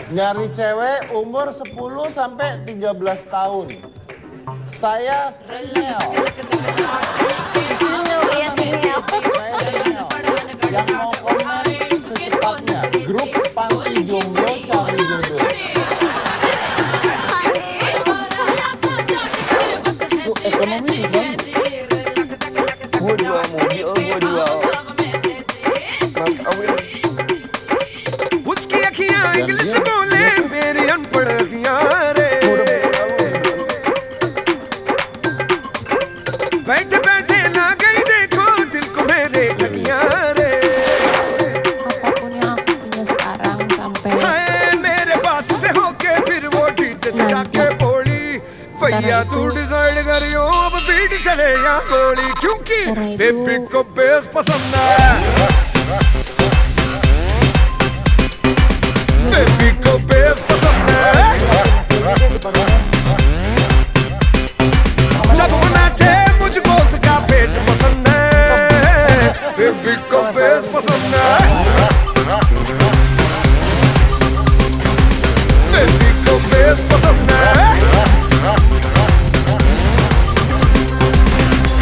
Nyari cewek umur 10 sampai 13 tahun. Saya Sinel. Iya, Sinel. Saya Sinel. Yang mau komen secepatnya. Grup Panti Jomblo Cari Jodoh. Itu ekonomi bukan? Gua dua mobil, gua dua. उसकी अखियां इंग्लिश बोले मेरी अनपढ़ अखियां रे बैठे बैठे ना गई देखो दिल को मेरे ठगियां रे Apapun yang aku punya sekarang sampai हाय मेरे पास से होके फिर वो डीजे से जाके बोली भैया तू डिसाइड करियो अब बीट चले या गोली क्योंकि बेबी को बेस पसंद है बेबी को बेस पसंद है जब वो नाचे मुझको उसका बेस पसंद है बेबी को बेस पसंद है बेबी को बेस पसंद है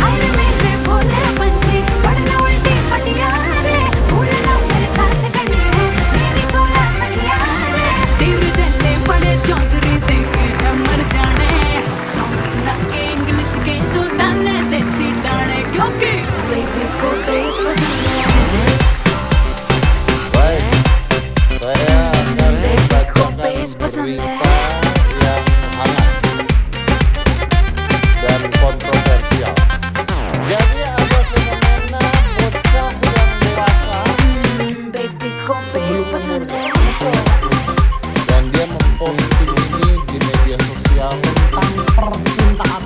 अरे मेरे भोले पंछी पढ़ना उल्टी पटिया रे उड़ना मेरे साथ करी है मेरी 16 सखिया रे तेरे जैसे बड़े चौधरी देखे है मर जाने सॉन्ग सुना के इंग्लिश के जो डाले देसी डाले क्योंकि बेबी को बेस पसंद है Baik, saya akan membacakan berita yang hangat dan kontroversial. Jadi ada fenomena bocah yang dewasa baby को बेस पसंद है dan dia memposting ini di media sosial tentang percintaan.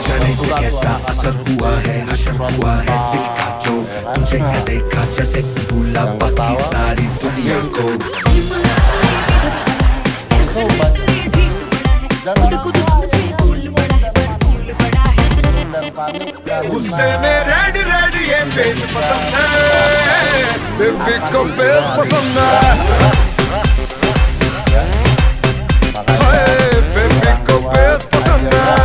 जाने को कैसा असर हुआ है नशा हुआ है दिल का जो मुझे क्या देखा जैसे भूला बाकी सारी दुनिया को Itu banyak. Dan dan panik उससे karena में रेड रेड ये फेस पसंद है बेबी को बेस पसंद है हाय बेबी को बेस पसंद है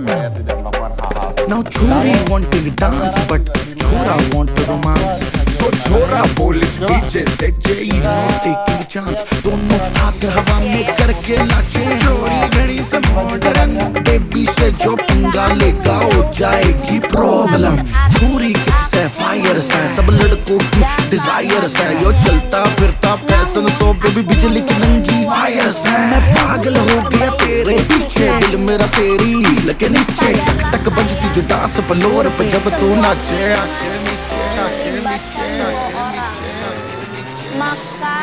saya tidak melakukan hal-hal. Now Chori wanting to dance but Chora want to romance So Chora बोले डीजे से जेई नो टेकिंग चांस दोनों भाग हवा में करके नाचे चोरी घड़ी से मॉडर्न बेबी से जो पंगा लेगा हो जाएगी प्रॉब्लम पूरी किस है फायर है सब लड़कों की डिजायर है यो चलता फिरता फैशन सो बेबी बिजली की नंगी वायर है मैं पागल हो गया तेरे पीछे दिल मेरा तेरी लगे नीचे टक टक बजती जो डांस फ्लोर पे जब तू नाचे आके नीचे आके नीचे आके नीचे maka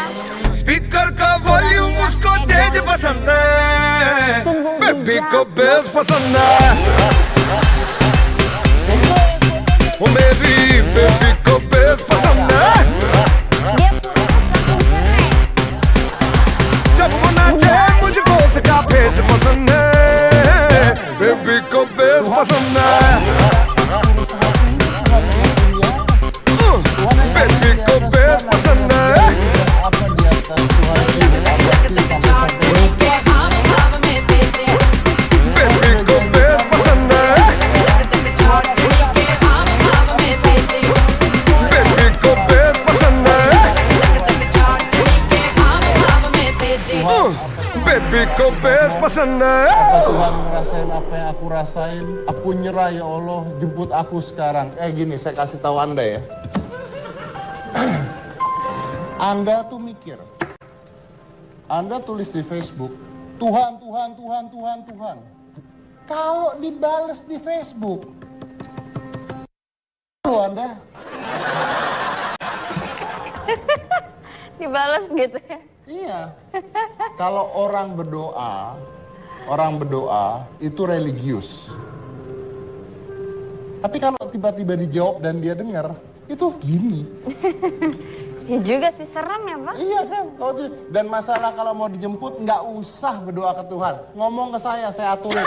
स्पीकर का वॉल्यूम उसको तेज पसंद है बेबी को बेस पसंद है ओ बेबी बेबी को बेस पसंद है dia punya जब वो नाचे मुझको उसका बेस पसंद है बेबी को बेस पसंद है बेबी को बेस पसंद है Apa di atas Tuhan baby को बेस पसंद है बेबी को बेस पसंद है बेबी को बेस पसंद है Tuhan ngerasain apa yang aku rasain, aku nyerah ya Allah, jemput aku sekarang. Gini, saya kasih tahu Anda ya. Anda tuh mikir, Anda tulis di Facebook, Tuhan, Tuhan, Tuhan, Tuhan, Tuhan. Kalau dibales di Facebook, lu Anda, dibalas gitu ya. iya. Kalau orang berdoa itu religius. Tapi kalau tiba-tiba dijawab dan dia dengar, itu gini. Ya juga sih serem ya Pak. Iya kan? Dan masalah kalau mau dijemput nggak usah berdoa ke Tuhan. Ngomong ke saya aturin.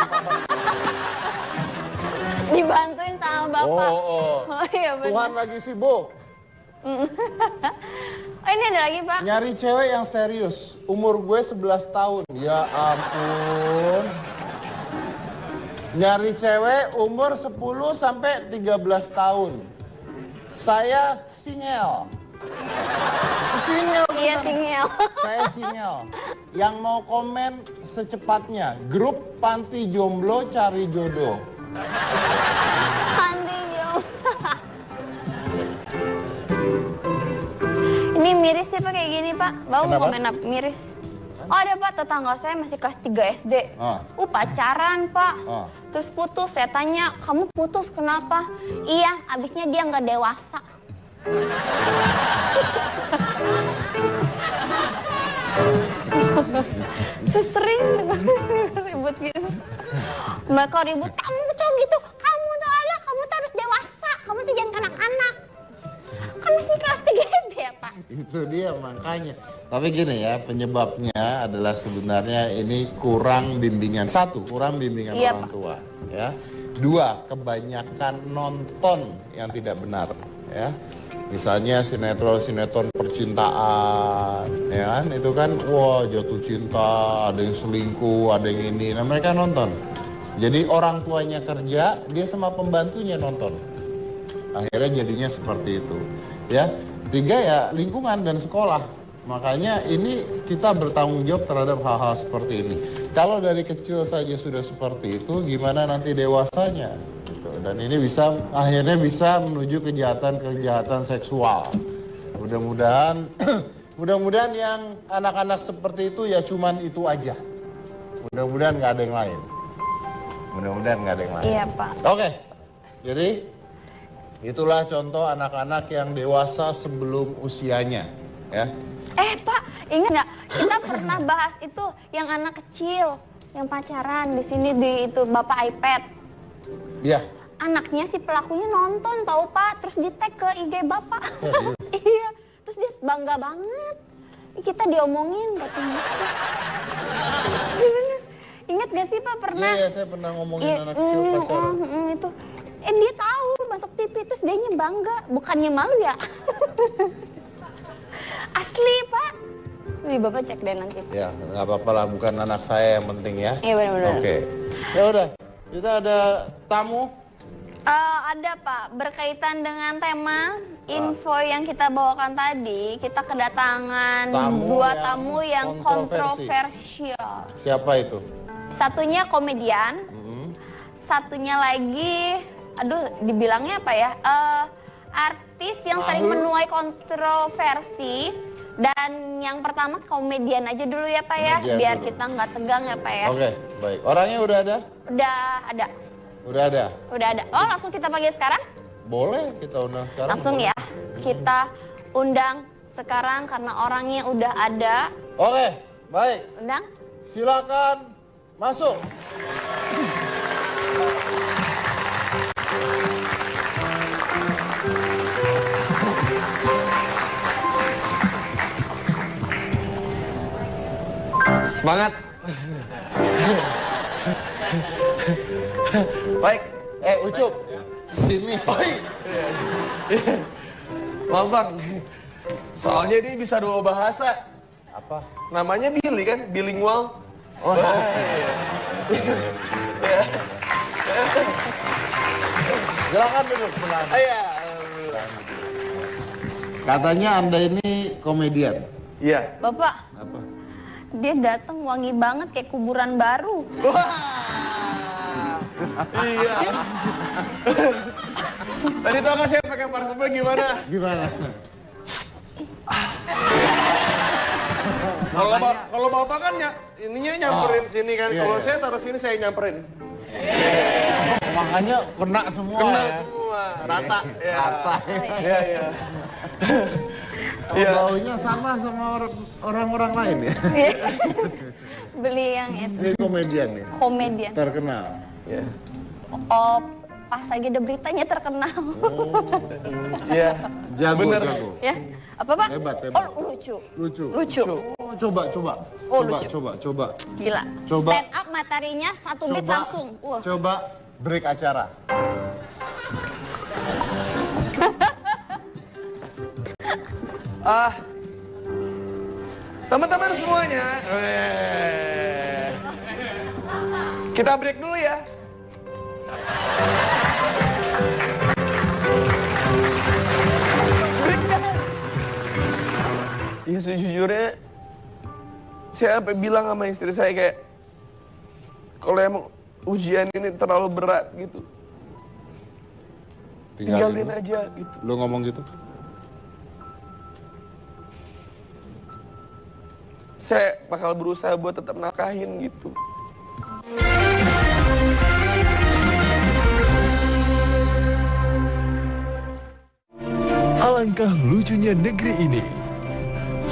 Dibantuin sama Bapak. Oh. Oh iya benar. Tuhan lagi sibuk. Oh ini ada lagi Pak. Nyari cewek yang serius. Umur gue 11 tahun. Ya ampun. Nyari cewek umur 10 sampai 13 tahun. Saya single. Single. Iya singel. Saya single. Yang mau komen secepatnya. Grup panti jomblo cari jodoh. Panti jomblo. Ini miris sih Pak kayak gini Pak. Bau Kenapa? komen apa miris. Oh ada Pak, tetangga saya masih kelas 3 SD. Ah. Pacaran Pak. Ah. Terus putus, saya tanya, kamu putus kenapa? Iya, abisnya dia nggak dewasa. Sering ribut gitu. Mereka ribut, kamu tuh gitu, kamu tuh alah, kamu tuh harus dewasa, kamu tuh jangan kanak-kanak. Kan masih kelas 3 SD ya Pak? Itu dia makanya. Tapi gini ya, penyebabnya adalah sebenarnya ini kurang bimbingan. Satu, kurang bimbingan Iya, orang Pak. tua. Ya. Dua, kebanyakan nonton yang tidak benar. Ya. Misalnya sinetron percintaan, ya kan? Itu kan, wah jatuh cinta, ada yang selingkuh, ada yang ini. Nah mereka nonton. Jadi orang tuanya kerja, dia sama pembantunya nonton. Akhirnya jadinya seperti itu. Ya, tiga ya lingkungan dan sekolah. Makanya ini kita bertanggung jawab terhadap hal-hal seperti ini. Kalau dari kecil saja sudah seperti itu, gimana nanti dewasanya? Gitu. Dan ini bisa akhirnya bisa menuju kejahatan seksual. Mudah-mudahan, mudah-mudahan yang anak-anak seperti itu ya cuman itu aja. Mudah-mudahan nggak ada yang lain. Mudah-mudahan nggak ada yang lain. Iya Pak. Oke, jadi itulah contoh anak-anak yang dewasa sebelum usianya, ya. Pak, ingat nggak? Kita pernah bahas itu yang anak kecil, yang pacaran di sini di itu bapak iPad. Iya. Anaknya si pelakunya nonton tahu Pak, terus di tag ke IG bapak. Iya, terus dia bangga banget. Kita diomongin katanya. Ingat gak sih Pak pernah? Iya, saya pernah ngomongin anak kecil pacaran. Itu. Dia tahu masuk TV terus dia bangga, bukannya malu ya? Asli Pak. Wih Bapak cek deh nanti. Ya, nggak apa-apa lah, bukan anak saya yang penting ya. Iya benar-benar. Oke. Ya udah, kita ada tamu. Ada Pak, berkaitan dengan tema info yang kita bawakan tadi, kita kedatangan dua tamu yang kontroversial. Siapa itu? Satunya komedian, satunya lagi, aduh dibilangnya apa ya, artis yang sering menuai kontroversi. Dan yang pertama komedian aja dulu ya Pak ya, Komedian biar dulu. kita nggak tegang ya Pak ya. Oke, baik. Orangnya udah ada? Udah ada. Udah ada? Udah ada. Oh langsung kita panggil sekarang? Boleh kita undang sekarang? Langsung boleh. ya, kita undang sekarang karena orangnya udah ada. Oke, baik. Undang. Silakan masuk. Semangat. Baik. Ucup. Sini. Maaf Bang. Soalnya dia bisa 2 bahasa. Apa? Namanya Billy kan, bilingual. Oh, silakan duduk. Silakan. Iya. Katanya Anda ini komedian. Iya. Bapak, Apa? dia datang wangi banget kayak kuburan baru. Iya. Tadi tau gak saya pakai parfumnya gimana? Gimana? Kalau bapak kan ininya nyamperin sini kan. Iya, Kalau iya. saya taruh sini saya nyamperin. Makanya kena semua Kena ya. semua, rata. Ya. Rata. Iya, iya. Oh, Iya. baunya sama orang-orang lain ya. Beli yang itu, Ini komedian nih, komedian. terkenal. Iya. Oh, pas lagi ada beritanya terkenal. Iya. Jago, Bener. jago. Ya, apa Pak? Hebat, hebat. Oh, lucu. Lucu. Lucu. Oh, coba. Oh, coba, lucu. coba. Gila. Coba. Stand up materinya 1 beat langsung. Wah. Coba break acara. Teman-teman semuanya, kita break dulu ya. Break jangan. Ya sejujurnya, saya sampai bilang sama istri saya kayak, kalau emang ujian ini terlalu berat gitu, tinggalin aja gitu. Lu ngomong gitu? Saya bakal berusaha buat tetap nafkahin gitu. Alangkah lucunya negeri ini.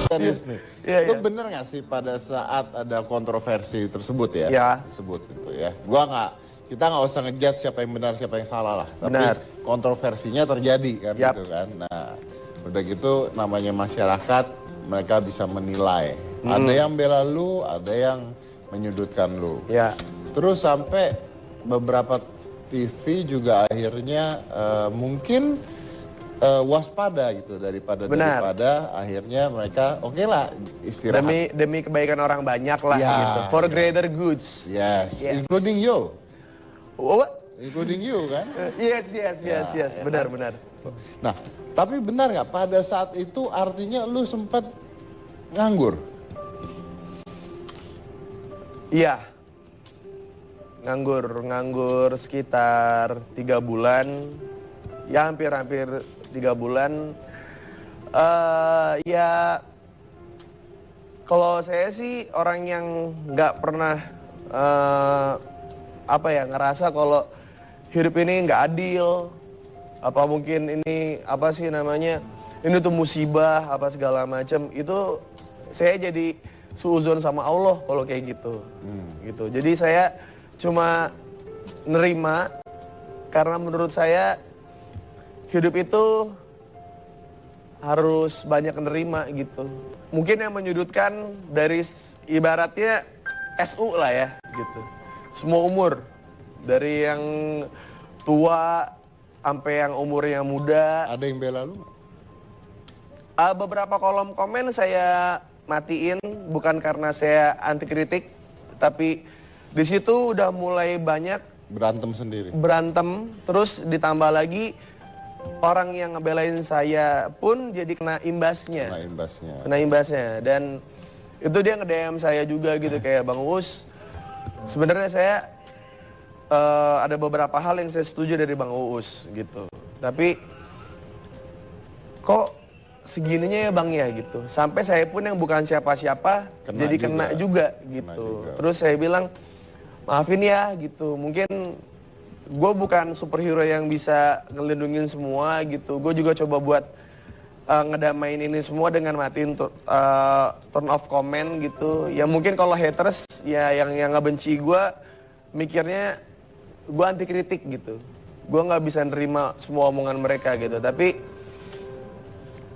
Serius nih. Iya, Itu iya. bener nggak sih pada saat ada kontroversi tersebut ya? Iya. Tersebut itu ya. Kita nggak usah ngejudge siapa yang benar siapa yang salah lah. Tapi Benar. kontroversinya terjadi kan Yap. gitu kan. Nah, udah gitu namanya masyarakat, mereka bisa menilai. Ada yang bela lu, ada yang menyudutkan lu. Ya. Terus sampai beberapa TV juga akhirnya mungkin waspada gitu Benar. daripada akhirnya mereka oke lah istirahat. Demi kebaikan orang banyak lah Ya, gitu. For ya. greater goods. Yes, Yes. including you. What? Including you kan? Yes. Ya, Benar. Nah, tapi benar nggak pada saat itu artinya lu sempat nganggur? Iya. Nganggur sekitar 3 bulan. Ya hampir 3 bulan. Ya kalau saya sih orang yang nggak pernah ngerasa kalau hidup ini nggak adil. Apa mungkin ini ini tuh musibah apa segala macam, itu saya jadi suuzon sama Allah kalau kayak gitu. Gitu. Jadi saya cuma nerima karena menurut saya hidup itu harus banyak nerima gitu. Mungkin yang menyudutkan dari ibaratnya SU lah ya gitu. Semua umur, dari yang tua sampai yang umurnya muda. Ada yang bela lu? Beberapa kolom komen saya matiin bukan karena saya anti kritik, tapi di situ udah mulai banyak berantem, terus ditambah lagi orang yang ngebelain saya pun jadi kena imbasnya. Dan itu dia nge-DM saya juga gitu kayak, Bang Uus, sebenarnya saya ada beberapa hal yang saya setuju dari Bang Uus gitu. Tapi kok segininya ya Bang ya gitu. Sampai saya pun yang bukan siapa-siapa jadi kena juga gitu. Terus saya bilang, maafin ya gitu. Mungkin gue bukan superhero yang bisa ngelindungin semua gitu. Gue juga coba buat ngedamain ini semua dengan matiin turn off comment gitu. Ya mungkin kalau haters ya yang ngebenci gue mikirnya gue anti kritik gitu. Gue nggak bisa nerima semua omongan mereka gitu. Tapi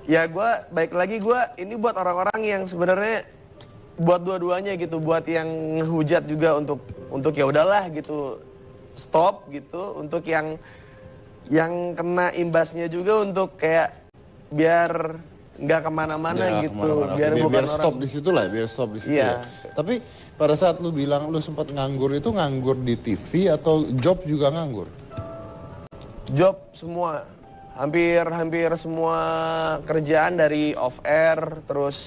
ya gue baik lagi ini buat orang-orang yang sebenarnya buat dua-duanya gitu. Buat yang ngehujat juga untuk ya udahlah gitu. Stop gitu. Untuk yang kena imbasnya juga untuk kayak biar nggak kemana-mana gitu. Biar stop di situ lah, biar stop di situ ya. Tapi pada saat lu bilang lu sempat nganggur, itu nganggur di TV atau job juga nganggur? Job semua. Hampir semua kerjaan dari off air, terus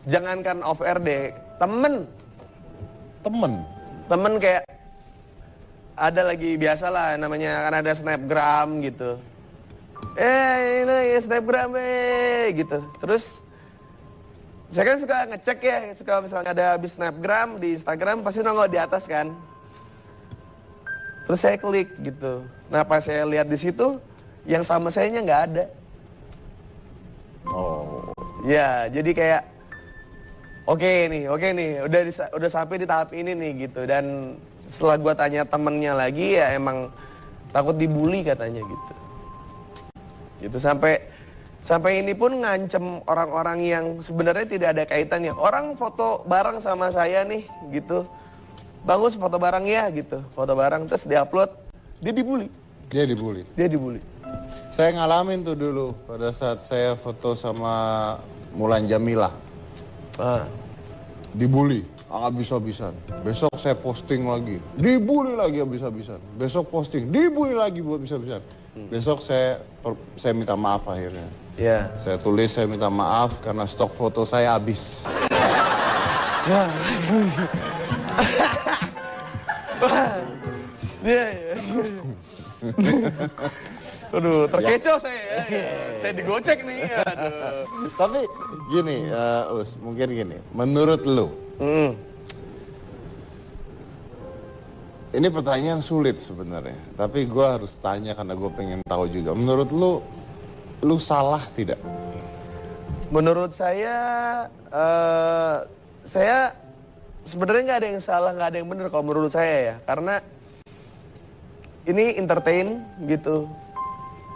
jangankan off air deh, temen kayak ada lagi biasa lah namanya kan ada snapgram gitu. Ini snapgram gitu. Terus saya kan suka ngecek ya, suka misalnya ada habis snapgram di Instagram pasti nongol di atas kan. Terus saya klik gitu. Nah pas saya lihat di situ yang sama sayanya nggak ada. Oh. Ya jadi kayak oke nih, udah sampai di tahap ini nih gitu. Dan setelah gua tanya temennya lagi ya emang takut dibully katanya gitu. Gitu sampai ini pun ngancem orang-orang yang sebenarnya tidak ada kaitannya. Orang foto bareng sama saya nih gitu. Bagus foto bareng ya gitu. Foto bareng terus diupload, dia dibully. Dia dibully. Saya ngalamin tuh dulu pada saat saya foto sama Mulan Jameela. Dibully, habis-habisan. Besok saya posting lagi, dibully lagi habis-habisan. Besok posting, dibully lagi habis-habisan. Besok saya minta maaf akhirnya. Ya. Saya tulis saya minta maaf karena stok foto saya habis. Ya. Iya. Aduh, terkecoh saya ya. Saya digocek nih. Aduh. Tapi gini, Us, mungkin gini. Menurut lu, ini pertanyaan sulit sebenarnya. Tapi gue harus tanya karena gue pengen tahu juga. Menurut lu salah tidak? Menurut saya sebenarnya nggak ada yang salah, nggak ada yang benar kalau menurut saya ya. Karena ini entertain gitu.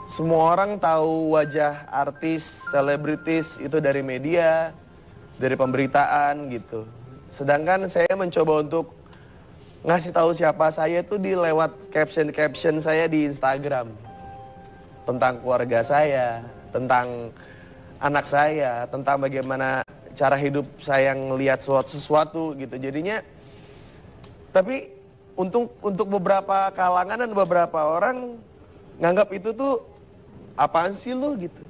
Semua orang tahu wajah artis, selebritis itu dari media, dari pemberitaan gitu. Sedangkan saya mencoba untuk ngasih tahu siapa saya tuh di lewat caption saya di Instagram. Tentang keluarga saya, tentang anak saya, tentang bagaimana cara hidup saya ngelihat sesuatu gitu. Jadinya, tapi untuk beberapa kalangan dan beberapa orang nganggap itu tuh apaan sih lu gitu.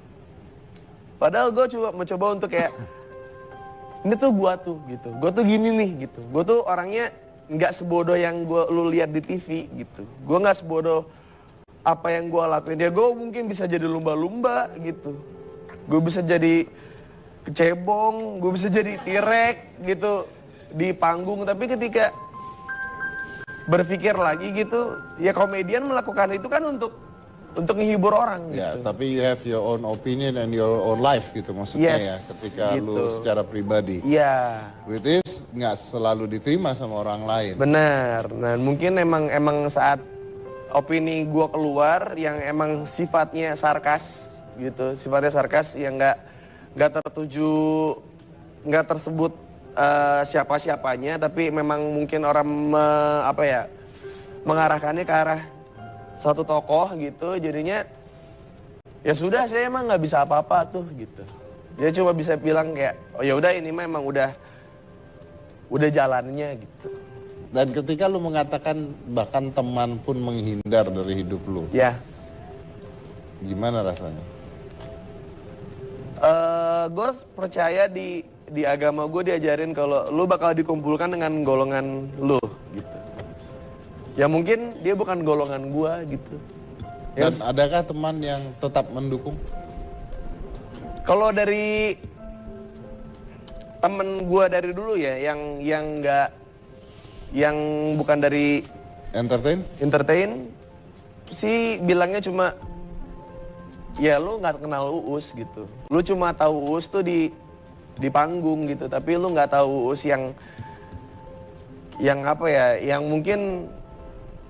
Padahal gue mencoba untuk kayak ini tuh gua tuh gitu. Gue tuh gini nih gitu. Gue tuh orangnya nggak sebodoh yang lu lihat di TV gitu. Gue nggak sebodoh apa yang gue lakuin. Ya gue mungkin bisa jadi lumba-lumba gitu. Gue bisa jadi kecebong, gue bisa jadi tirek gitu di panggung. Tapi ketika berpikir lagi gitu, ya komedian melakukan itu kan untuk menghibur orang gitu. Ya, tapi you have your own opinion and your own life gitu maksudnya Yes, ya. Ketika gitu. lu secara pribadi. Iya. Which is nggak selalu diterima sama orang lain. Benar. Nah mungkin emang saat opini gue keluar yang emang sifatnya sarkas gitu, sifatnya sarkas yang nggak tertuju, nggak tersebut siapa-siapanya, tapi memang mungkin orang mengarahkannya ke arah satu tokoh gitu, jadinya ya sudah saya emang nggak bisa apa-apa tuh gitu. Dia cuma bisa bilang kayak oh ya udah ini memang udah jalannya gitu. Dan ketika lu mengatakan bahkan teman pun menghindar dari hidup lu, Ya. gimana rasanya? Gue percaya di agama gue diajarin kalau lu bakal dikumpulkan dengan golongan lu gitu. Ya mungkin dia bukan golongan gue gitu. Dan adakah teman yang tetap mendukung? Kalau dari temen gue dari dulu ya, yang bukan dari entertain sih bilangnya cuma ya lu nggak kenal Uus gitu. Lu cuma tahu Uus tuh di panggung gitu, tapi lu nggak tahu Uus yang apa ya, yang mungkin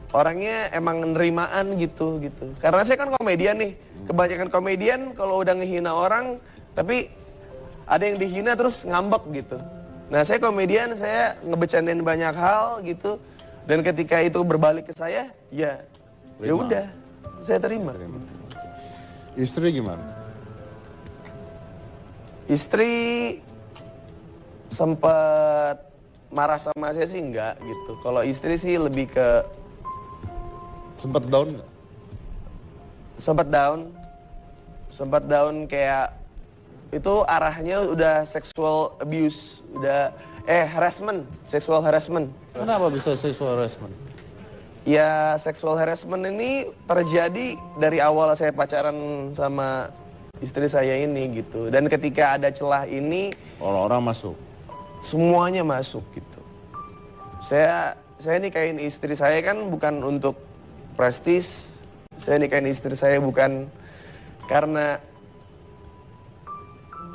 orangnya emang nerimaan gitu. Karena saya kan komedian nih, kebanyakan komedian kalau udah ngehina orang, tapi ada yang dihina terus ngambek gitu. Nah saya komedian, saya ngebecandain banyak hal gitu, dan ketika itu berbalik ke saya, ya udah, saya terima. Istri gimana? Istri sempat marah sama saya sih enggak gitu. Kalau istri sih lebih ke Sempet down nggak? sempat down kayak itu arahnya udah sexual abuse, udah sexual harassment. Kenapa bisa sexual harassment? Ya sexual harassment ini terjadi dari awal saya pacaran sama istri saya ini gitu. Dan ketika ada celah ini Orang-orang masuk. semuanya masuk gitu. Saya nikahin istri saya kan bukan untuk prestis. Saya nikahin istri saya bukan karena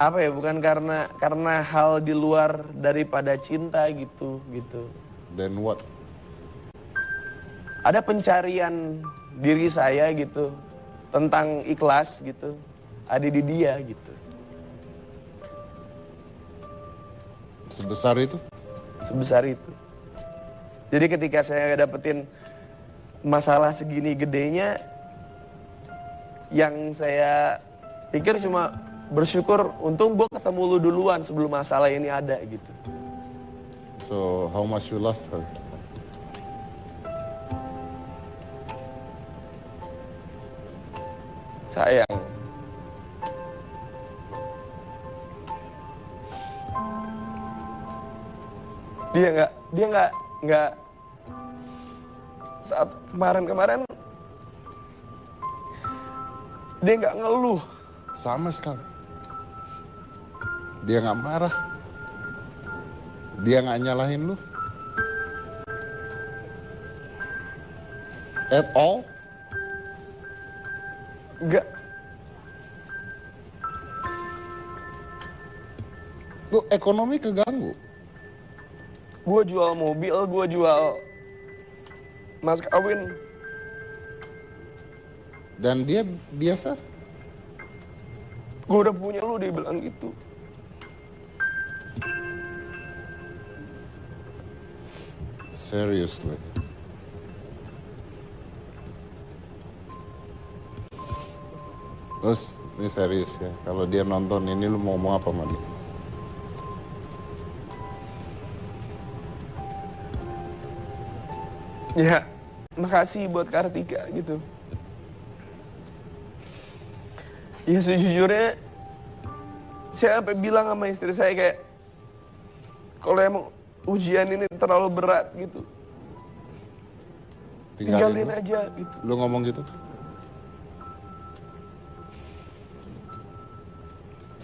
apa ya, bukan karena hal di luar daripada cinta gitu. Then what? Ada pencarian diri saya gitu tentang ikhlas gitu. Ada di dia gitu. Sebesar itu? Sebesar itu. Jadi ketika saya dapetin masalah segini gedenya, yang saya pikir cuma bersyukur untung gue ketemu lu duluan sebelum masalah ini ada gitu. So, how much you love her? Sayang. Dia nggak saat kemarin dia nggak ngeluh. Sama sekali. Dia nggak marah. Dia nggak nyalahin lu. At all. Nggak. Lu ekonomi keganggu. Gue jual mobil, gue jual mas kawin. Dan dia biasa. Gue udah punya lu, dia bilang gitu. Seriously. Terus, ini serius ya. Kalau dia nonton ini lu mau ngomong apa sama dia? Ya, makasih buat Kartika gitu. Ya sejujurnya, saya sampai bilang sama istri saya kayak, kalau emang ujian ini terlalu berat gitu, tinggalin aja gitu. Lu ngomong gitu?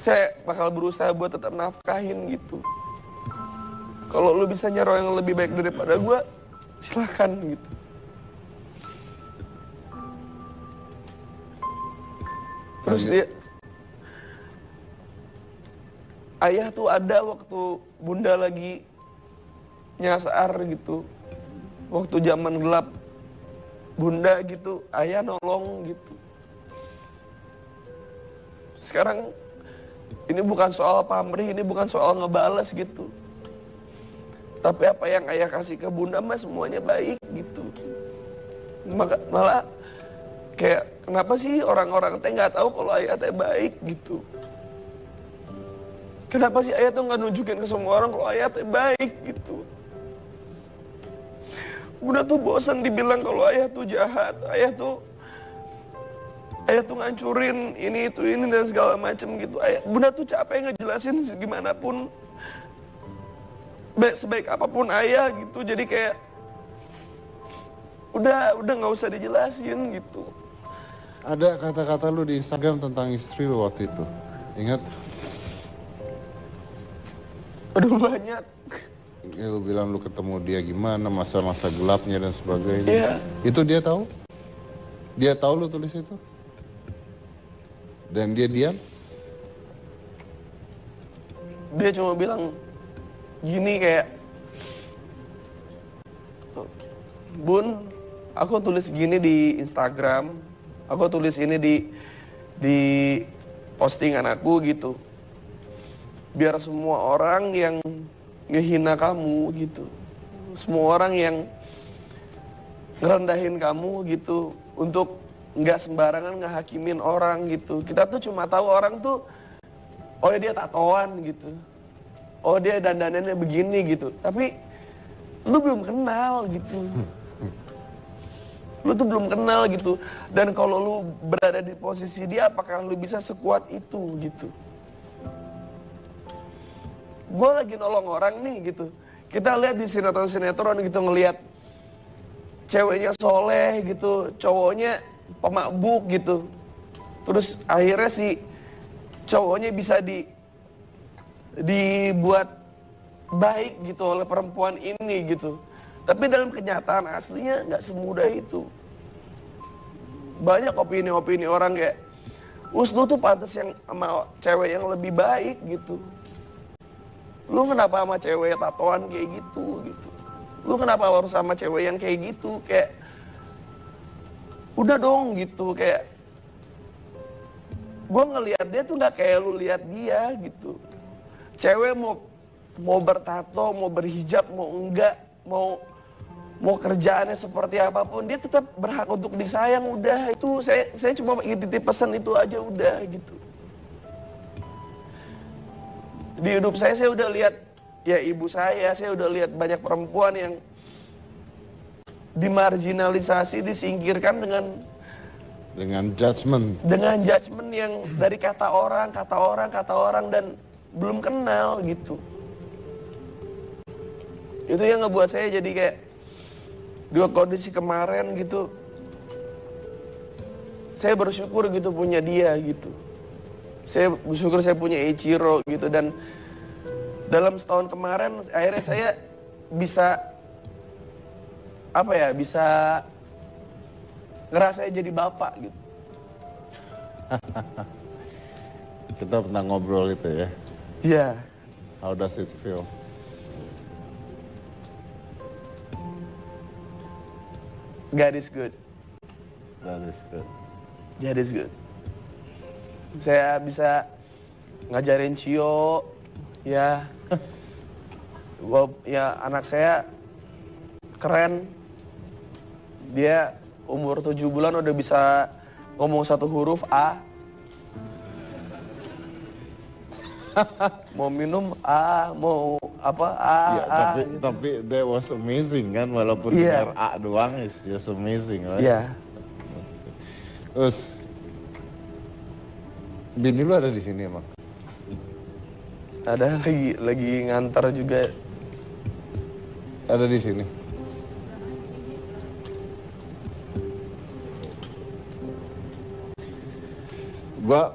Saya bakal berusaha buat tetap nafkahin gitu. Kalau lu bisa nyari yang lebih baik daripada gue, silakan gitu. Terus dia, ayah tuh ada waktu bunda lagi nyasar gitu, waktu zaman gelap bunda gitu, ayah nolong gitu. Sekarang ini bukan soal pamrih, ini bukan soal ngebales gitu. Tapi apa yang ayah kasih ke bunda mah semuanya baik gitu. Malah kayak kenapa sih orang-orang teh nggak tahu kalau ayah teh baik gitu. Kenapa sih ayah tuh nggak nunjukin ke semua orang kalau ayah teh baik gitu. Bunda tuh bosan dibilang kalau ayah tuh jahat, ayah tuh ngancurin ini itu ini dan segala macem gitu. Bunda tuh capek ngejelasin gimana pun, sebaik apapun ayah gitu. Jadi kayak udah nggak usah dijelasin gitu. Ada kata-kata lu di Instagram tentang istri lu waktu itu. Ingat? Aduh banyak. Ya, lu bilang lu ketemu dia gimana, masa-masa gelapnya dan sebagainya. Iya. Itu dia tahu? Dia tahu lu tulis itu? Dan dia diam? Dia cuma bilang gini kayak, Bun, aku tulis gini di Instagram, aku tulis ini di postingan aku gitu. Biar semua orang yang ngehina kamu gitu, semua orang yang ngerendahin kamu gitu, untuk nggak sembarangan ngehakimin orang gitu. Kita tuh cuma tahu orang tuh, oh dia tatoan gitu, oh dia dandanannya begini gitu. Tapi lu belum kenal gitu. Lu tuh belum kenal gitu. Dan kalau lu berada di posisi dia, apakah lu bisa sekuat itu gitu. Gue lagi nolong orang nih gitu. Kita lihat di sinetron-sinetron gitu, ngelihat ceweknya soleh gitu, cowoknya pemabuk gitu. Terus akhirnya si cowoknya bisa dibuat baik gitu oleh perempuan ini gitu. Tapi dalam kenyataan aslinya nggak semudah itu. Banyak opini-opini orang kayak, lu tuh pantas yang sama cewek yang lebih baik gitu. Lu kenapa sama cewek tatoan kayak gitu gitu. Lu kenapa harus sama cewek yang kayak gitu, kayak udah dong gitu. Kayak gue ngelihat dia tuh nggak kayak lu lihat dia gitu. Cewek mau bertato, mau berhijab, mau enggak, mau mau kerjaannya seperti apapun, dia tetap berhak untuk disayang. Udah itu saya cuma ingin titip pesan itu aja udah gitu. Di hidup saya udah lihat ya ibu saya udah lihat banyak perempuan yang dimarginalisasi, disingkirkan Dengan judgment. dengan judgement yang dari kata orang dan belum kenal gitu. Itu yang ngebuat saya jadi kayak dua kondisi kemarin gitu. Saya bersyukur gitu punya dia gitu. Saya bersyukur saya punya Eiichiro gitu, dan dalam setahun kemarin akhirnya saya bisa bisa ngerasa jadi bapak gitu. Kita pernah ngobrol itu ya. Iya. How does it feel? God is good. That is good. God is good. Saya bisa ngajarin Cio, ya. Anak saya keren. Dia umur 7 bulan udah bisa ngomong satu huruf A. Mau minum A, mau apa A, Ya, A. tapi that was amazing kan, walaupun Iya. RA doang is just amazing, right? Iya. Terus bini lu ada di sini emang? Ada lagi ngantar juga. Ada di sini. Gua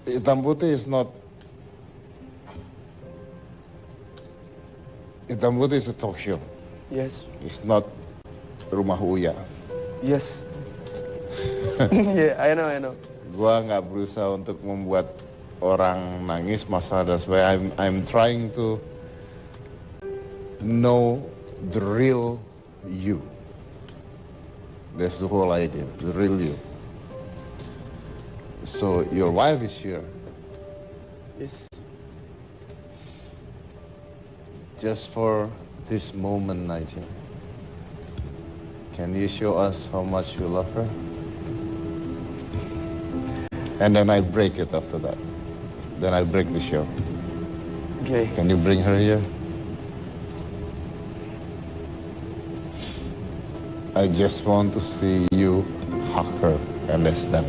Hitam Putih is not. Hitam Putih is a talk show. Yes. It's not Rumah Uya. Yes. Yeah, I know. Gua nggak berusaha untuk membuat orang nangis masalah dan sebagainya. I'm trying to know the real you. That's the whole idea, the real you. So your wife is here Yes. just for this moment, Naija. Can you show us how much you love her? And then I break it after that. Then I break the show. Okay. Can you bring her here? I just want to see you hug her, and that's done.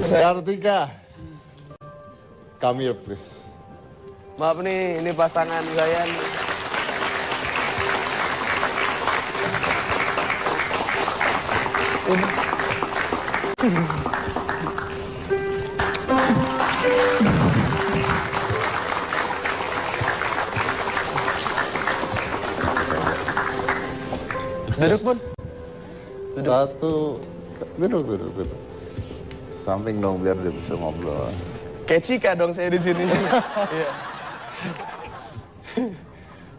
Kartika, come here please. Maaf nih, ini pasangan saya nih. Duduk, Bun. Satu, duduk. Samping dong biar dia bisa ngobrol. Kayak Cika dong saya di sini. Iya.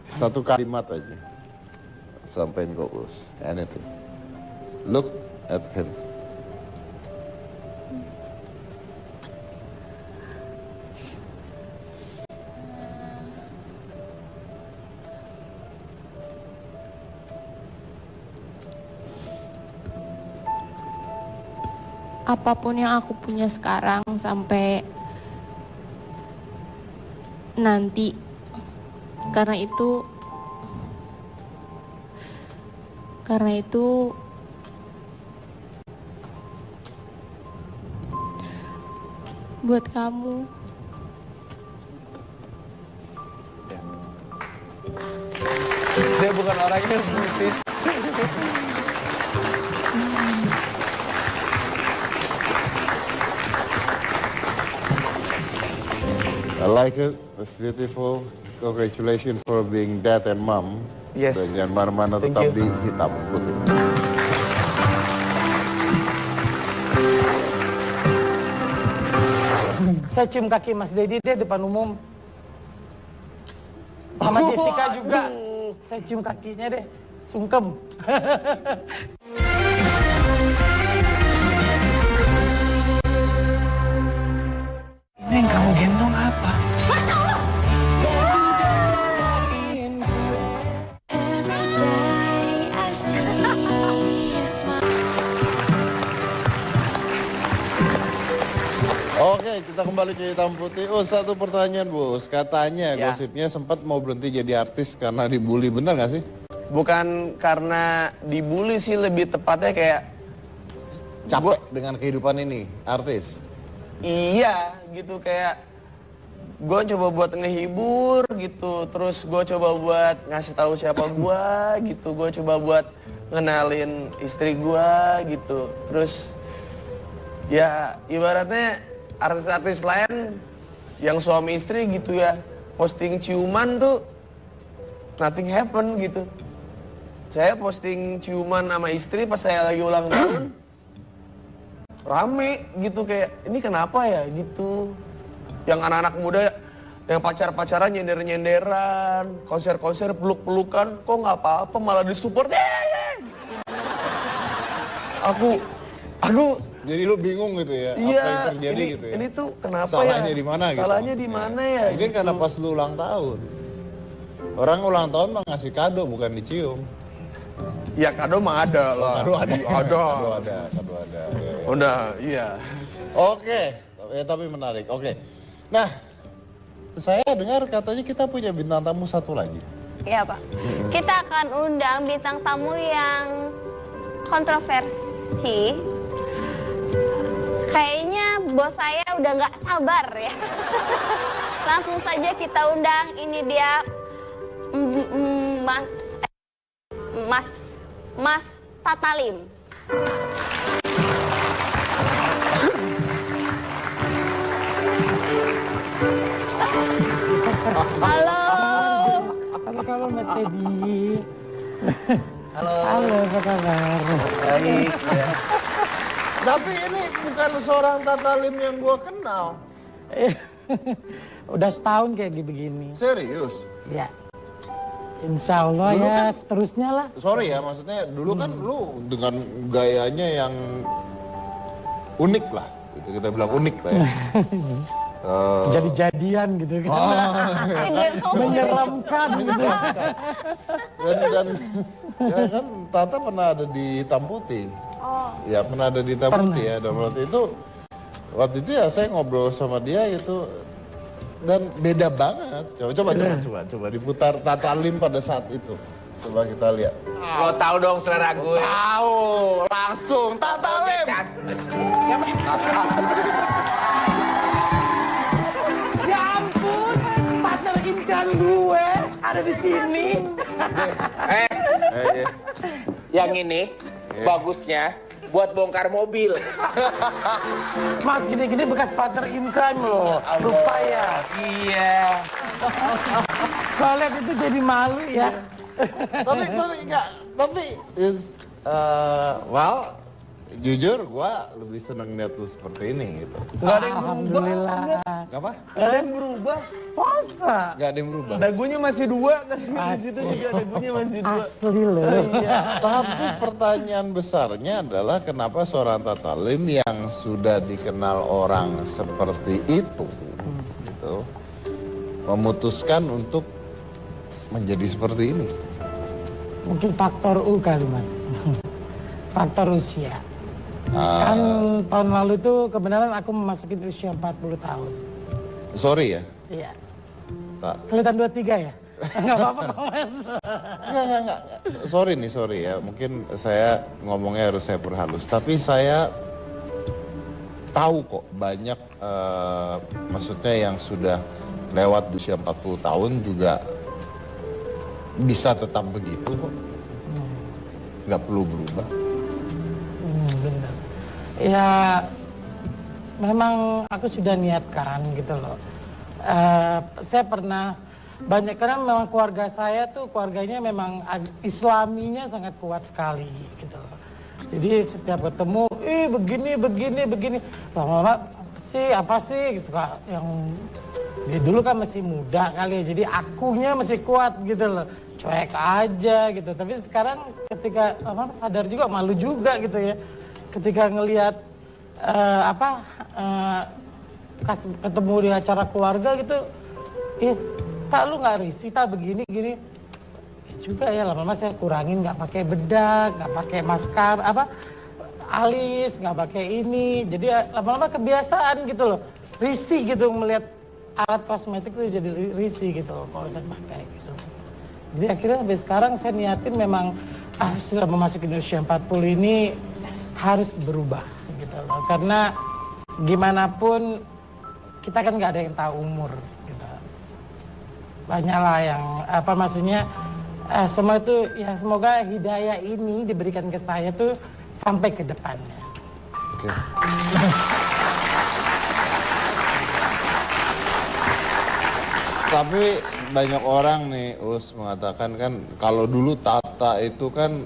Satu kalimat aja. Sampaikan ke Us. Anything. Look at him. Apapun yang aku punya sekarang sampai nanti, karena itu buat kamu. Dia bukan orang yang putus. I like it. It's beautiful. Congratulations for being dad and mom. Yes. Dan jangan mana-mana, Thank tetap you. di Hitam Putih. Saya cium kaki Mas Dedi deh depan umum. Sama Jessica juga. Saya cium kakinya deh. Sungkem. gendong apa? Oke, kita kembali ke Hitam Putih. Oh, satu pertanyaan, Bos. Katanya Ya. gosipnya sempat mau berhenti jadi artis karena dibully. Bener gak sih? Bukan karena dibully sih, lebih tepatnya kayak Capek dengan kehidupan ini, artis. iya gitu, kayak gue coba buat ngehibur gitu, terus gue coba buat ngasih tahu siapa gue gitu, gue coba buat ngenalin istri gue gitu, terus ya ibaratnya artis-artis lain yang suami istri gitu ya, posting ciuman tuh nothing happen gitu. Saya posting ciuman sama istri pas saya lagi ulang tahun, rame gitu, kayak ini kenapa ya gitu. Yang anak-anak muda yang pacar-pacaran nyender-nyenderan, konser-konser peluk-pelukan, kok nggak apa-apa malah disupport. Aku Jadi lu bingung gitu ya, iya, apa yang terjadi gitu ya? ini tuh kenapa Salahnya ya? di mana gitu? Salahnya di mana ya? Mungkin gitu. karena pas lu ulang tahun. Orang ulang tahun mah ngasih kado, bukan dicium. Ya kado mah ada lah. Kado ada. Ada. Kado ada. Ya, ya. Udah, iya. Oke, ya, tapi menarik. Oke. Nah, saya dengar katanya kita punya bintang tamu satu lagi. Iya Pak. Kita akan undang bintang tamu yang kontroversi. Kayaknya bos saya udah nggak sabar ya. Langsung saja kita undang, ini dia Mas Tatalim. Halo. Halo Mas Teddy. Halo, apa kabar? Baik, ya. Tapi ini bukan seorang Tatalim yang gua kenal. Udah setahun kayak begini. Serius? Ya. Insya Allah Dulu ya, kan- seterusnya lah. Sorry ya, maksudnya dulu kan lu dengan gayanya yang unik lah. Gitu, kita bilang unik lah ya. Jadi-jadian gitu kan. Menyeramkan gitu. Dan ya kan Tata pernah ada di Hitam Putih. Oh. Ya pernah ada di Hitam Putih ya. Dan waktu itu ya saya ngobrol sama dia gitu. Dan beda banget. Coba diputar Tatalim pada saat itu. Coba kita lihat. Lo tahu dong selera gue. Tahu, langsung Tatalim. Siapa? Ya ampun, partner inkan gue ada di sini. Yang ini bagusnya buat bongkar mobil. Mas gini-gini bekas partner in crime loh. Lupa ya. Iya. Kalau lihat itu jadi malu ya. tapi well, jujur gua lebih seneng lihat lu seperti ini gitu. Nggak ada yang berubah. Alhamdulillah. Apa? Nggak ada yang berubah. Masa? Gak ada yang berubah. Dagunya masih 2 kan. Di situ juga dagunya masih 2. Asli loh. Tapi pertanyaan besarnya adalah kenapa seorang Tatalim yang sudah dikenal orang seperti itu gitu, memutuskan untuk menjadi seperti ini. Mungkin faktor U kali Mas. Faktor usia. Kan tahun lalu itu kebenaran aku memasuki usia 40 tahun. Sorry ya. Iya. Tak. Kelihatan 23 ya? Enggak apa-apa kok Mas. Enggak. Sorry ya. Mungkin saya ngomongnya harus saya perhalus. Tapi saya tahu kok banyak maksudnya yang sudah lewat usia 40 tahun juga bisa tetap begitu kok. Nggak perlu berubah. Benar. Ya memang aku sudah niatkan gitu loh. Saya pernah banyak, karena memang keluarga saya tuh keluarganya memang Islaminya sangat kuat sekali gitu loh. Jadi setiap ketemu, begini. Lama-lama apa sih suka yang dulu kan masih muda kali ya, jadi akunya masih kuat gitu loh. Cuek aja gitu. Tapi sekarang ketika sadar juga, malu juga gitu ya. Ketika ngelihat ketemu di acara keluarga gitu, tak lu nggak risih, tak begini gini. Ya juga ya, lama-lama saya kurangin, nggak pakai bedak, nggak pakai maskara, alis, nggak pakai ini. Jadi lama-lama kebiasaan gitu loh, risih gitu melihat alat kosmetik itu jadi risih gitu loh kalau saya pakai gitu. Jadi akhirnya sampai sekarang saya niatin memang sudah memasuki usia 40 ini harus berubah gitu loh. Karena gimana pun kita kan nggak ada yang tahu umur gitu. Banyaklah yang maksudnya semua itu ya semoga hidayah ini diberikan ke saya tuh sampai ke depannya. Oke. Tapi banyak orang nih mengatakan kan kalau dulu Tata itu kan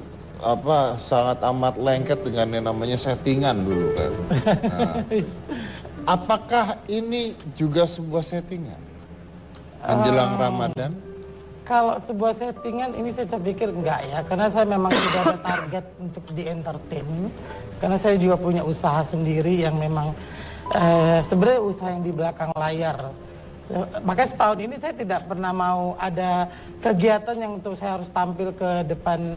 sangat amat lengket dengan yang namanya settingan dulu kan. Nah, apakah ini juga sebuah settingan menjelang Ramadan? Kalau sebuah settingan ini saya pikir enggak ya, karena saya memang sudah ada target untuk di entertain. Karena saya juga punya usaha sendiri yang memang sebenarnya usaha yang di belakang layar. Makanya setahun ini saya tidak pernah mau ada kegiatan yang untuk saya harus tampil ke depan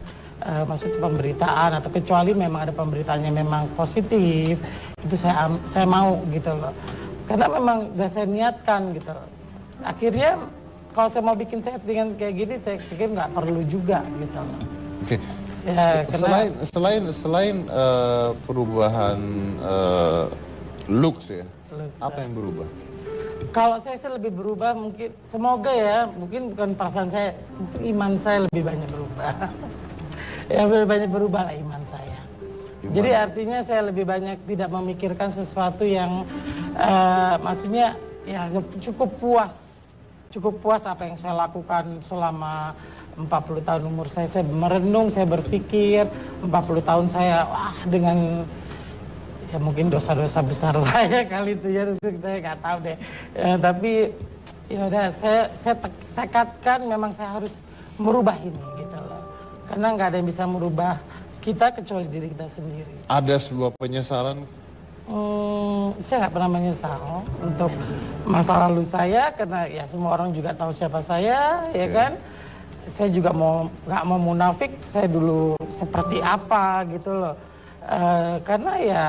maksud pemberitaan atau kecuali memang ada pemberitaannya memang positif, itu saya mau gitu loh. Karena memang udah saya niatkan gitu. Akhirnya kalau saya mau bikin settingan kayak gini saya pikir nggak perlu juga gitu loh. Oke. Ya, selain perubahan looks ya, apa yang berubah? Kalau saya sih lebih berubah mungkin, semoga ya, mungkin bukan perasaan saya, mungkin iman saya lebih banyak berubah. Ya lebih banyak berubah lah iman saya. Gimana? Jadi artinya saya lebih banyak tidak memikirkan sesuatu yang maksudnya ya cukup puas apa yang saya lakukan selama 40 tahun umur saya merenung, saya berpikir 40 tahun saya dengan ya mungkin dosa-dosa besar saya kali itu ya, saya nggak tahu deh. Ya, tapi ya udah saya tekadkan memang saya harus merubah ini gitu loh. Karena nggak ada yang bisa merubah kita kecuali diri kita sendiri. Ada sebuah penyesalan? Saya nggak pernah menyesal untuk masa lalu saya karena ya semua orang juga tahu siapa saya, ya kan. Saya juga nggak mau munafik, saya dulu seperti apa gitu loh. Karena ya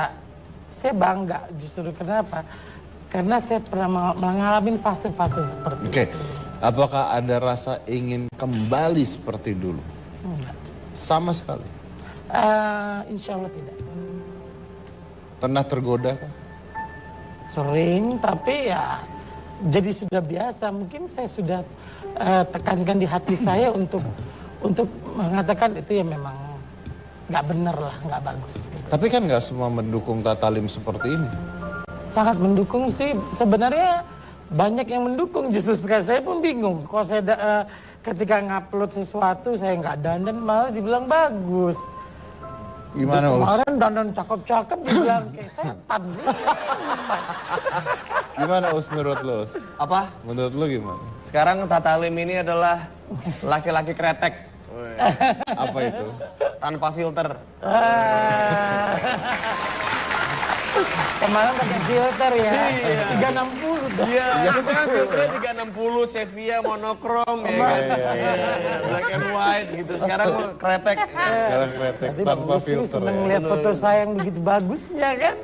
saya bangga justru kenapa? Karena saya pernah mengalami fase-fase seperti itu. Apakah ada rasa ingin kembali seperti dulu? Enggak. Sama sekali? Insya Allah tidak. Pernah tergoda kan? Sering, tapi ya jadi sudah biasa. Mungkin saya sudah tekankan di hati saya untuk mengatakan itu ya memang nggak bener lah, nggak bagus. Gitu. Tapi kan nggak semua mendukung Tatalim seperti ini. Sangat mendukung sih. Sebenarnya banyak yang mendukung, justru sekarang saya pun bingung. Kalau saya ketika ngupload sesuatu saya nggak dandan malah dibilang bagus. Gimana Us? Kemarin dandan cakep-cakep dibilang kayak setan. Gimana Us menurut lo Us? Apa? Menurut lo gimana? Sekarang Tatalim ini adalah laki-laki kretek. Apa itu? Tanpa filter. Kemarin pakai filter ya. 360 dong. Iya, misalnya filternya 360, Sevilla, monokrom ya kan. Black and white gitu. Sekarang kretek. Sekarang kretek tanpa filter. Seneng lihat foto saya yang begitu bagusnya kan.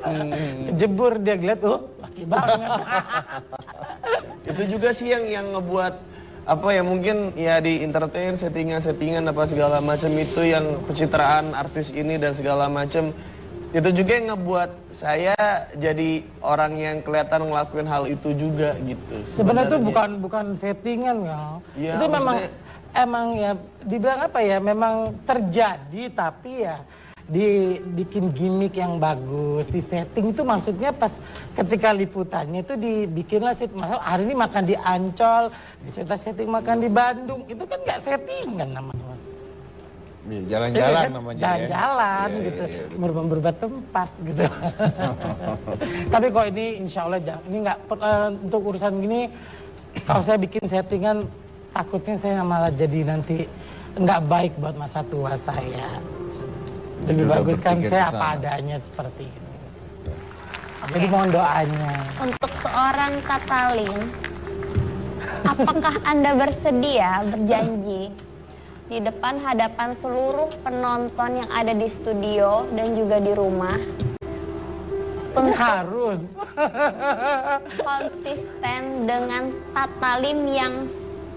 Kejebur dia ngeliat, laki banget. Itu juga sih yang ngebuat mungkin ya di entertain, settingan apa segala macam itu yang pencitraan artis ini dan segala macam. Itu juga yang ngebuat saya jadi orang yang kelihatan ngelakuin hal itu juga gitu. Sebenarnya itu bukan settingan ya. Itu emang ya dibilang apa ya, memang terjadi tapi ya dibikin gimmick yang bagus, di setting itu maksudnya pas ketika liputannya itu dibikinlah hari ini makan di Ancol, kita setting makan di Bandung, itu kan nggak settingan namanya Mas. Jalan-jalan namanya Jalan-jalan gitu, berubah tempat gitu. Tapi kok ini insya Allah ini nggak untuk urusan gini, kalau saya bikin settingan takutnya saya malah jadi nanti nggak baik buat masa tua saya. Lebih bagus kan saya apa adanya seperti ini. Jadi mohon doanya. Untuk seorang Tatalin, apakah Anda bersedia berjanji di depan hadapan seluruh penonton yang ada di studio dan juga di rumah Harus. konsisten dengan Tatalin yang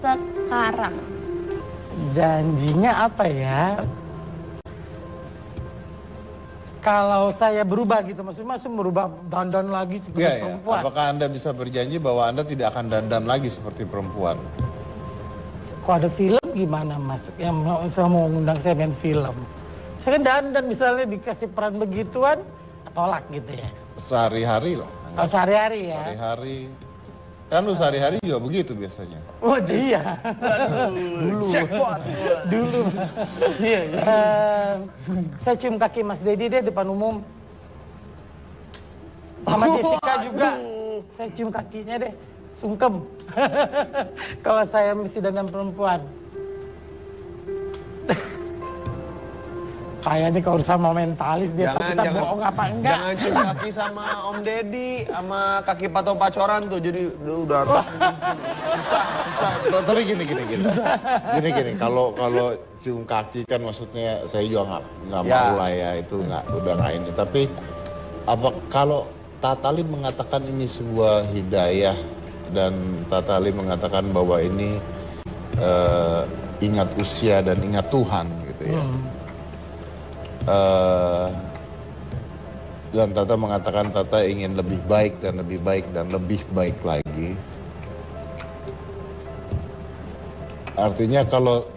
sekarang? Janjinya apa ya? Kalau saya berubah gitu, maksudnya merubah dandan lagi seperti Iya, ya. perempuan. Apakah Anda bisa berjanji bahwa Anda tidak akan dandan lagi seperti perempuan? Kok ada film gimana mas? Yang mau ngundang saya main film. Saya kan dandan misalnya dikasih peran begituan, tolak gitu ya. Sehari-hari lah. Kalau sehari-hari ya. Sehari-hari. Kan lu sehari-hari juga begitu biasanya. Oh iya. Dulu. Iya. Saya cium kaki Mas Dedi deh depan umum. Sama Jessica juga. Saya cium kakinya deh. Sungkem. Kalau saya mesti dandan perempuan. Kayaknya kalau urusan momentalis dia Jangan, kita bohong apa enggak. Jangan cium kaki sama Om Deddy, sama kaki patung pacoran tuh, jadi udah susah. Tapi gini. Gini, kalau cium kaki kan maksudnya saya juga nggak Ya. mau lah ya, itu udah nggak ini. Tapi apa kalau Tatalin mengatakan ini sebuah hidayah dan Tatalin mengatakan bahwa ini ingat usia dan ingat Tuhan gitu ya. Dan Tata mengatakan Tata ingin lebih baik dan lebih baik dan lebih baik lagi. Artinya kalau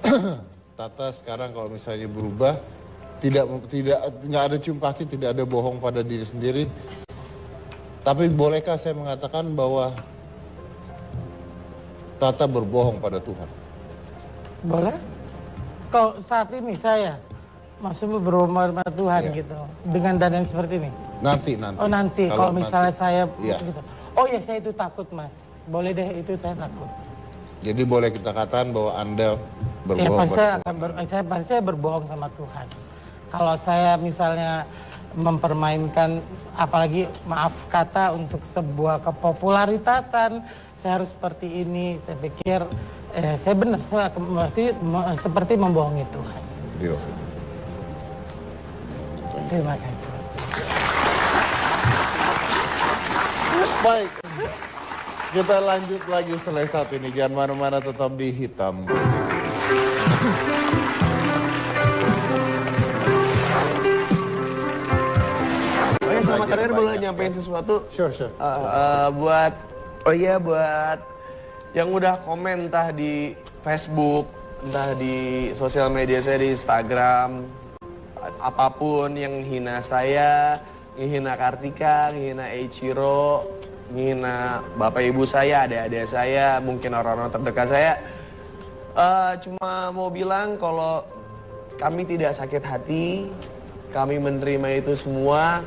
Tata sekarang kalau misalnya berubah, nggak ada cium kaki, tidak ada bohong pada diri sendiri. Tapi bolehkah saya mengatakan bahwa Tata berbohong pada Tuhan? Boleh? Kalau saat ini saya maksudnya berumur sama Tuhan gitu, dengan dandan seperti ini. Nanti. Oh nanti, kalau misalnya saya iya. gitu. Oh ya saya itu takut mas, boleh deh itu saya takut. Jadi boleh kita katakan bahwa Anda Ya berbohong pasti pada saya berbohong sama Tuhan. Kalau saya misalnya mempermainkan, apalagi maaf kata untuk sebuah kepopularitasan, saya harus seperti ini. Saya pikir saya benar, saya berarti seperti membohongi Tuhan. Iya. Terima kasih. Baik, kita lanjut lagi setelah satu ini. Jangan mana-mana, tetap di Hitam Putih. Oh ya, sama karir boleh nyampein sesuatu? Sure. Buat yang udah komen entah di Facebook, entah di sosial media saya di Instagram, apapun yang hina saya, menghina Kartika, menghina Eiichiro, menghina bapak ibu saya, adik-adik saya, mungkin orang-orang terdekat saya. Cuma mau bilang kalau kami tidak sakit hati, kami menerima itu semua.